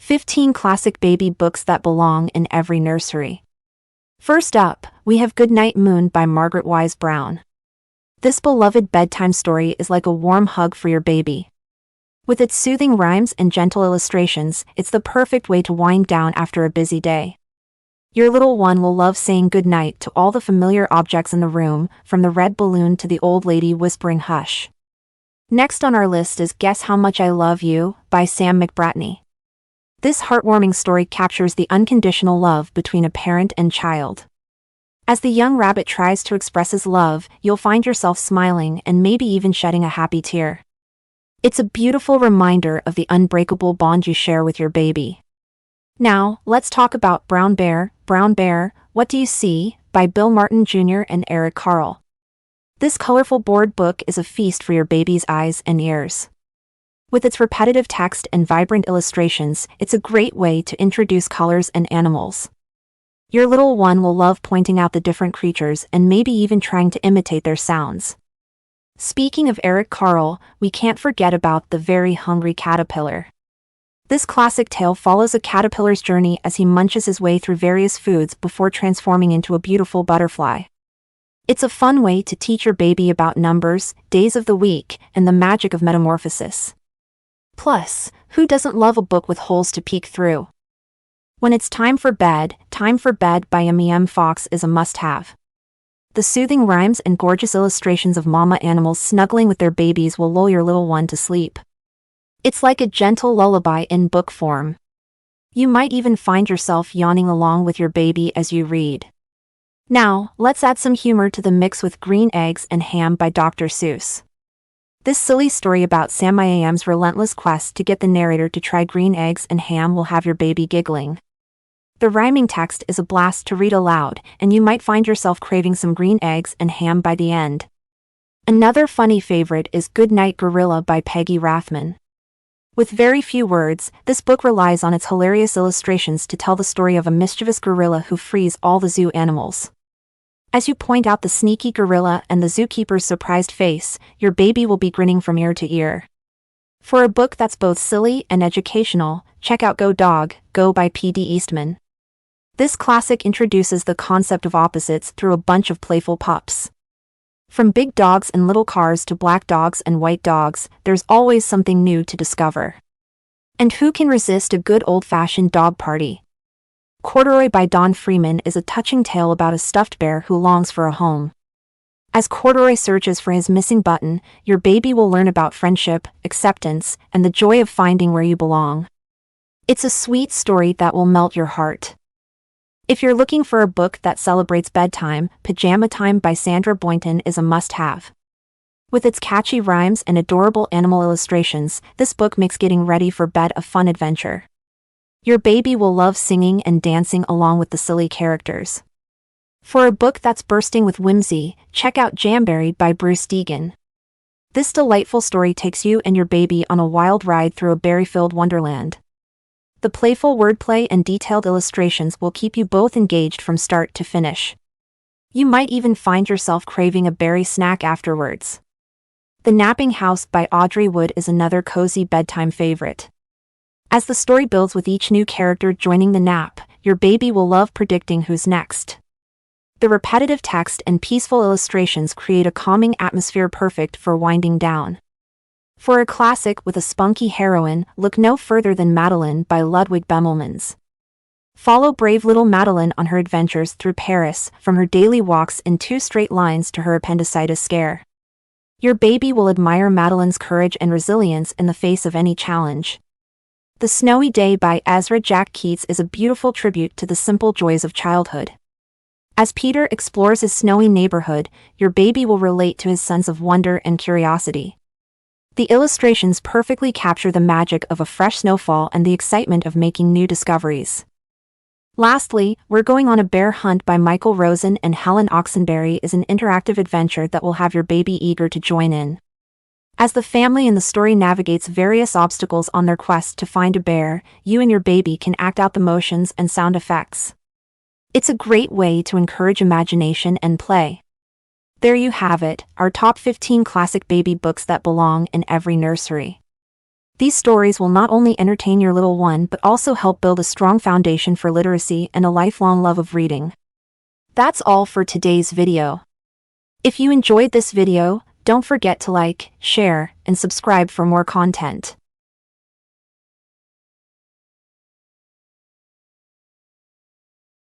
15 Classic Baby Books That Belong in Every Nursery. First up, we have Goodnight Moon by Margaret Wise Brown. This beloved bedtime story is like a warm hug for your baby. With its soothing rhymes and gentle illustrations, it's the perfect way to wind down after a busy day. Your little one will love saying goodnight to all the familiar objects in the room, from the red balloon to the old lady whispering hush. Next on our list is Guess How Much I Love You by Sam McBratney. This heartwarming story captures the unconditional love between a parent and child. As the young rabbit tries to express his love, you'll find yourself smiling and maybe even shedding a happy tear. It's a beautiful reminder of the unbreakable bond you share with your baby. Now, let's talk about Brown Bear, What Do You See? By Bill Martin Jr. and Eric Carle. This colorful board book is a feast for your baby's eyes and ears. With its repetitive text and vibrant illustrations, it's a great way to introduce colors and animals. Your little one will love pointing out the different creatures and maybe even trying to imitate their sounds. Speaking of Eric Carle, we can't forget about The Very Hungry Caterpillar. This classic tale follows a caterpillar's journey as he munches his way through various foods before transforming into a beautiful butterfly. It's a fun way to teach your baby about numbers, days of the week, and the magic of metamorphosis. Plus, who doesn't love a book with holes to peek through? When it's time for bed by M.E.M. Fox is a must-have. The soothing rhymes and gorgeous illustrations of mama animals snuggling with their babies will lull your little one to sleep. It's like a gentle lullaby in book form. You might even find yourself yawning along with your baby as you read. Now, let's add some humor to the mix with Green Eggs and Ham by Dr. Seuss. This silly story about Sam I.A.M.'s relentless quest to get the narrator to try green eggs and ham will have your baby giggling. The rhyming text is a blast to read aloud, and you might find yourself craving some green eggs and ham by the end. Another funny favorite is Goodnight Gorilla by Peggy Rathman. With very few words, this book relies on its hilarious illustrations to tell the story of a mischievous gorilla who frees all the zoo animals. As you point out the sneaky gorilla and the zookeeper's surprised face, your baby will be grinning from ear to ear. For a book that's both silly and educational, check out Go Dog, Go by P.D. Eastman. This classic introduces the concept of opposites through a bunch of playful pups. From big dogs and little cars to black dogs and white dogs, there's always something new to discover. And who can resist a good old-fashioned dog party? Corduroy by Don Freeman is a touching tale about a stuffed bear who longs for a home. As Corduroy searches for his missing button, your baby will learn about friendship, acceptance, and the joy of finding where you belong. It's a sweet story that will melt your heart. If you're looking for a book that celebrates bedtime, Pajama Time by Sandra Boynton is a must-have. With its catchy rhymes and adorable animal illustrations, this book makes getting ready for bed a fun adventure. Your baby will love singing and dancing along with the silly characters. For a book that's bursting with whimsy, check out Jamberry by Bruce Deegan. This delightful story takes you and your baby on a wild ride through a berry-filled wonderland. The playful wordplay and detailed illustrations will keep you both engaged from start to finish. You might even find yourself craving a berry snack afterwards. The Napping House by Audrey Wood is another cozy bedtime favorite. As the story builds with each new character joining the nap, your baby will love predicting who's next. The repetitive text and peaceful illustrations create a calming atmosphere perfect for winding down. For a classic with a spunky heroine, look no further than Madeline by Ludwig Bemelmans. Follow brave little Madeline on her adventures through Paris, from her daily walks in 2 straight lines to her appendicitis scare. Your baby will admire Madeline's courage and resilience in the face of any challenge. The Snowy Day by Ezra Jack Keats is a beautiful tribute to the simple joys of childhood. As Peter explores his snowy neighborhood, your baby will relate to his sense of wonder and curiosity. The illustrations perfectly capture the magic of a fresh snowfall and the excitement of making new discoveries. Lastly, We're Going on a Bear Hunt by Michael Rosen and Helen Oxenberry is an interactive adventure that will have your baby eager to join in. As the family in the story navigates various obstacles on their quest to find a bear, you and your baby can act out the motions and sound effects. It's a great way to encourage imagination and play. There you have it, our top 15 classic baby books that belong in every nursery. These stories will not only entertain your little one but also help build a strong foundation for literacy and a lifelong love of reading. That's all for today's video. If you enjoyed this video, don't forget to like, share, and subscribe for more content.